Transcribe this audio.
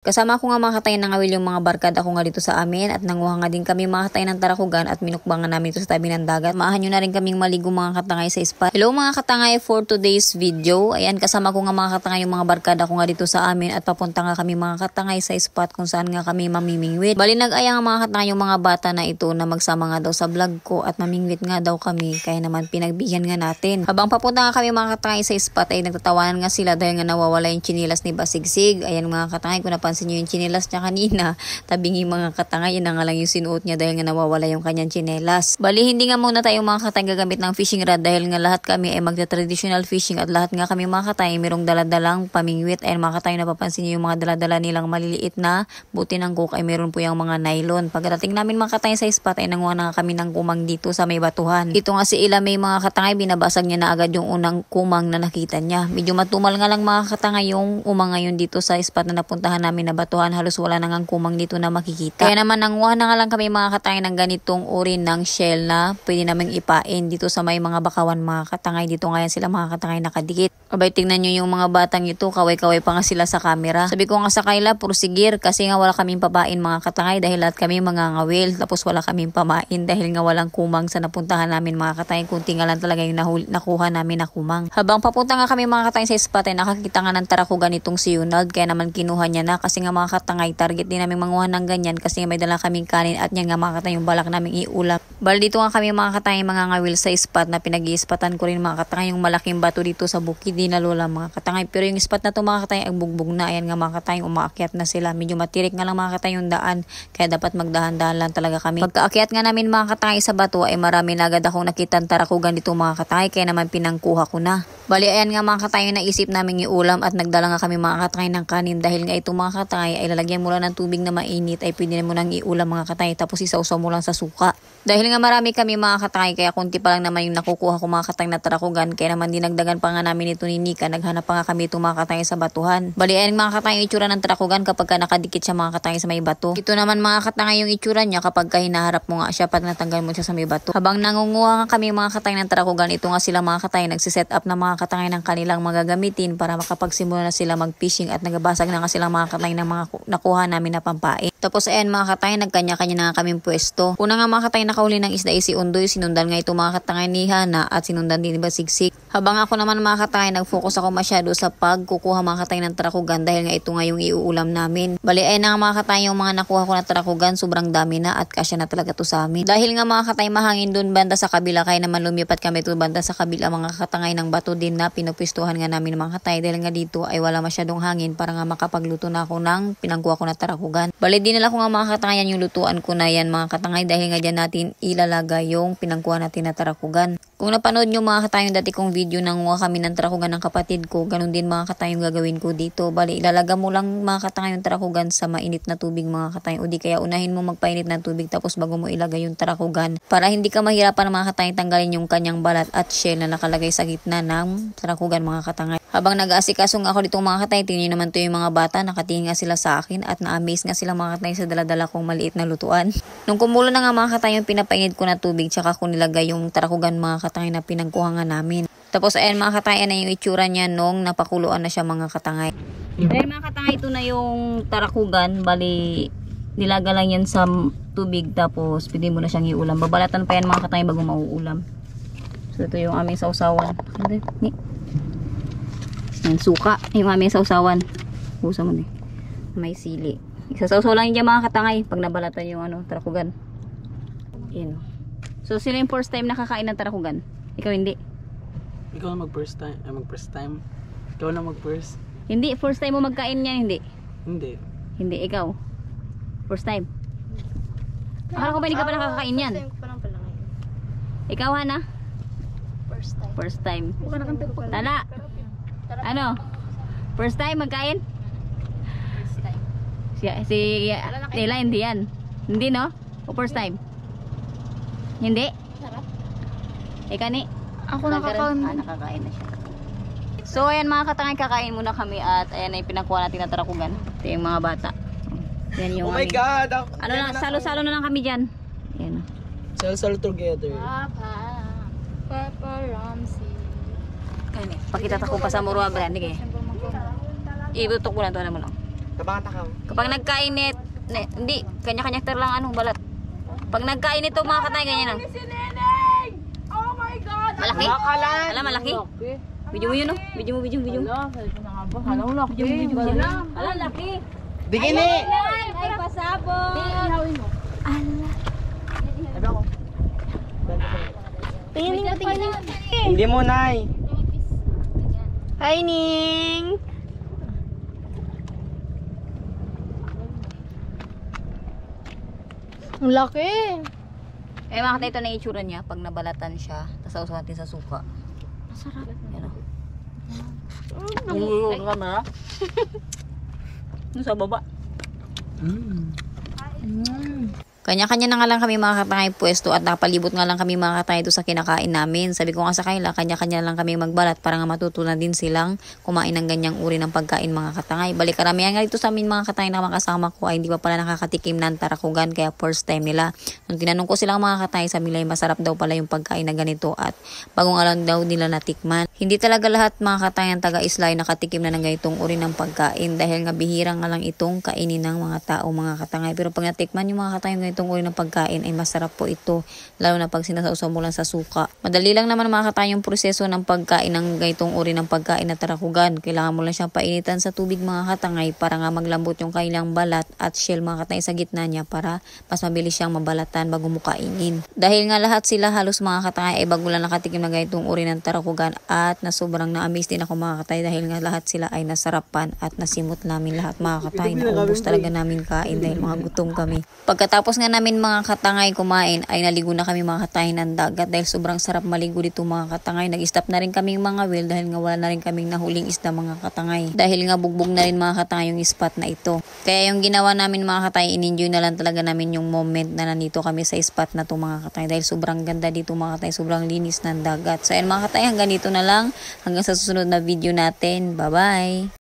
Kasama ko nga mga katay na ngawil yung mga barkada ko nga dito sa amin at nanguha nga din kami mga katay ng tarakugan at minukbangan namin ito sa tabi ng dagat. Maahan nyo na rin kaming maligo mga katangay sa spa. Hello mga katangay, for today's video. Ayan, kasama ko nga mga katangay yung mga barkada ko nga dito sa amin at papunta nga kami mga katangay sa spot kung saan nga kami mamimingwit. Bali nag-aya nga mga katangay yung mga bata na ito na magsama nga daw sa vlog ko at mamingwit nga daw kami kaya naman pinagbigyan nga natin. Habang papunta nga kami mga katangay sa spot ay nagtatawanan nga sila dahil nga nawawala yung chinilas ni Basigsig. Ayan mga katangay, kung napansin nyo yung chinilas niya kanina, tabingi mga katangay, yun na nga lang yung sinuot niya dahil nga nawawala yung kanyang chinelas. Bali, hindi nga muna tayo mga katangay gagamit ng fishing rod dahil nga lahat kami ay magta-traditional fishing at lahat nga kami mga katangay mayroong daladalang pamingwit. Ayun mga katangay, napapansin niyo yung mga daladala nilang maliliit na buti ng cook ay meron po yung mga nylon. Pagdating namin mga katangay sa spot ay nanguha na kami ng kumang dito sa may batuhan. Ito nga si Ila may mga katangay, binabasag niya na agad yung unang kumang na nakita niya. Medyo matumal nga lang mga katangay yung umang ngayon dito sa spot na napuntahan namin na batuhan. Halos wala nang kumang dito na makikita. Kaya naman nanguha na nga lang kami mga katangay ng ganitong uri ng shell na pwede namang ipain dito sa may mga bakawan mga katangay. Dito nga yan sila mga katangay nakadikit. Abay, tingnan nyo yung mga batang ito, kaway-kaway pa nga sila sa camera. Sabi ko nga sa Kayla, pursigir kasi nga wala kaming papain mga katangay dahil lahat kami mga ngawil. Tapos wala kaming pamain dahil nga walang kumang sa napuntahan namin mga katangay. Kunti nga lang talaga yung nakuha namin na kumang. Habang papunta nga kami mga katangay sa spot ay nakakita nga ng tarakugan itong si Yunald. Kaya naman kinuha niya na kasi nga mga katangay, target din namin manguha ng ganyan kasi may dala kaming kanin at yan nga mga katangay yung balak naming iulap. Bali dito nga kami mga katangay mga ngawil sa spot na pinag-i-spotan ko rin mga katangay yung malaking bato dito sa bukid din na lola mga katangay. Pero yung spot na to mga katangay ang bugbog na. Ayan nga mga katangay, umaakyat na sila. Medyo matirik nga lang mga katangay yung daan kaya dapat magdahan-dahan lang talaga kami. Pagkaakyat nga namin mga katangay sa bato ay marami na agad akong nakitang tarakugan dito mga katangay kaya naman pinangkuha ko na. Bali ayan nga mga katangay naisip namin iulam at nagdala nga kami mga katangay ng kanin dahil nga ito mga katangay ay lalagyan mo lang ng tubig na mainit ay pwede mo nang iulam mga katangay tapos isausaw mo lang sa suka. Dahil nga marami kami mga katangay kaya kunti pa lang naman yung nakukuha ko mga katangay na tarakugan kaya naman dinagdagan pa nga namin ito ni Nika. Naghanap pa nga kami ito mga katangay sa batuhan. Bali ayan mga katangay yung itsura ng tarakugan kapag ka nakadikit siya mga katangay sa may bato. Ito naman mga katangay yung itsura niya kapag ka hinaharap mo nga siya pag natanggal mo siya sa may bato. Habang nangunguha nga kami mga katangay ng tarakugan, ito nga sila mga katangay nagsiset up na mga katangay ng kanilang magagamitin para makapagsimula na sila mag-fishing at nagabasag na nga sila mga katangay ng mga nakuha namin na pampain. Tapos ayan mga katangay, nagkanya-kanya na nga kaming pwesto. Una nga mga katangay nakahuli ng isda si Undoy, sinundan nga ito mga katangay ni Hana at sinundan din ni Basigsig. Habang ako naman mga katangay, nag-focus ako masyado sa pagkukuha mga katangay ng tarakugan dahil nga ito nga yung iuulam namin. Bali ayan na nga mga katangay yung mga nakuha ko na tarakugan, sobrang dami na at kasya na talaga to sa amin. Dahil nga mga katangay mahangin dun banda sa kabila kaya naman lumipat kami to banda sa kabila mga katangay ng bato din na pinupwestuhan nga namin mga katangay dahil nga dito ay wala masyadong hangin para nga makapagluto na ako ng pinangkuha ko na tarakugan. Bali dinala ko nga mga katangay yung lutuan ko na yan mga katangay dahil nga dyan natin ilalagay yung pinangkuha natin na tarakugan. Kung napanood nyo mga katangay yung dati kong video nang nguha kami ng tarakugan ng kapatid ko, ganun din mga katangay yung gagawin ko dito. Bali ilalaga mo lang mga katangay yung tarakugan sa mainit na tubig mga katangay o di kaya unahin mo magpainit ng tubig tapos bago mo ilagay yung tarakugan para hindi ka mahirapan mga katangay tanggalin yung kanyang balat at shell na nakalagay sa gitna ng tarakugan mga katangay. Habang nag-aasikaso nga ako ditong mga katangay, tingnan naman to yung mga bata, nakatingin nga sila sa akin at na-amaze nga sila mga katangay sa daladala kong maliit na lutuan. Nung kumulo na nga mga katangay yung pinapainit ko na tubig tsaka ko nilagay yung tarakugan mga katangay na pinangkuha nga namin. Tapos ayan mga katangay na yung itsura niya nung napakuluan na siya mga katangay. Dahil mga katangay ito na yung tarakugan, bali nilaga lang yan sa tubig tapos pwede mo na siyang iulam. Babalatan pa yan mga katangay bago mauulam. So ito yung aming sausawan. Yan, suka. Yung aming sausawan. Busa mo may sili. Isasawsaw lang yun mga katangay pag nabalatan yung tarakugan. Yan. So sila yung first time nakakain ng tarakugan? Ikaw hindi? Ikaw na mag-first time. Mag-first time. Ikaw na mag-first. Hindi, first time mo magkain yan, hindi? Hindi. Hindi, ikaw? First time? Akala ko ba hindi ka pa nakakain yan? First time ko pa lang pala ngayon. Ikaw, Hana? First time. First time. Tala! Ano? First time magkain? First time. Si Nila, hindi yan. Hindi, no? O first time? Hindi? Sarap. Ika ni? Ako nakakain. Nakakain na siya. So ayan mga katangay, kakain muna kami at ayan ay pinakuha natin na tarakugan. Ito yung mga bata. Yan yung Oh my God! ano na, salo-salo na lang kami dyan. Ayan. Salo-salo together. Papa Ramsey. Pakita ko pa sa murwa brand. Sige. Ibutok mo lang ito naman. Kapag nagkainit, hindi, kanya-kanya lang anong balat. Pag nagkainit to mga katay, ganyan lang. Oh my God! Malaki? Alam, malaki? Video mo yun, no? Video mo. Hala, sabi ko na nga ba? Hala, laki. Ala, laki. Bikini! Ay, pasabog. Ihawin mo. Tingin. Hindi mo, Nay. Hi, Ning! Ang laki. Eh, mga katay, ito na itsura niya pag nabalatan siya. Tapos sausaw natin sa suka. Masarap. Yan o. Yung camera? Ano sa baba? Mm. Kanya-kanya na nga lang kami mga katangay pwesto at nakapalibot nga lang kami mga katangay ito sa kinakain namin. Sabi ko nga sa kanila, kanya-kanya lang kami magbalat para nga matutunan din silang kumain ng ganyang uri ng pagkain mga katangay. Balik karamihan nga dito sa amin mga katangay na makasama ko ay hindi pa pala nakakatikim ng tarakugan kaya first time nila. Nung tinanong ko silang mga katangay, sabi nila masarap daw pala yung pagkain na ganito at bagong alam daw nila natikman. Hindi talaga lahat mga katangay ng taga-Islay nakatikim na ng ganitong uri ng pagkain dahil nga bihira nga lang itong kainin ng mga tao mga katangay. Pero pag natikman yung mga katangay ganitong uri ng pagkain ay masarap po ito lalo na pag sinasausaw mo lang sa suka. Madali lang naman mga katangay yung proseso ng pagkain ng ganitong uri ng pagkain na tarakugan. Kailangan mo lang siyang painitan sa tubig mga katangay para nga maglambot yung kailang balat at shell mga katangay sa gitna niya para mas mabilis siyang mabalatan bago mo kainin. Dahil nga lahat sila halos mga katangay ay bago lang nakatikim ng ganitong uri ng tarakugan at na sobrang na-amaze din ako mga katangay dahil nga lahat sila ay nasarapan at nasimot namin lahat mga katangay. Naubos talaga namin kain dahil mga gutom kami. Pagkatapos nga namin mga katangay kumain ay naligo na kami mga katangay ng dagat dahil sobrang sarap maligo dito mga katangay. Nag-stop na rin kaming mga wheel dahil nga wala na rin kaming nahuling isda mga katangay. Dahil nga bugbog na rin mga katangay yung spot na ito. Kaya yung ginawa namin mga katangay, in-enjoy na lang talaga namin yung moment na nandito kami sa spot na to mga katangay dahil sobrang ganda dito mga katangay, sobrang linis ng dagat. So ayan mga katangay, hanggang dito na lang. Hanggang sa susunod na video natin. Bye-bye!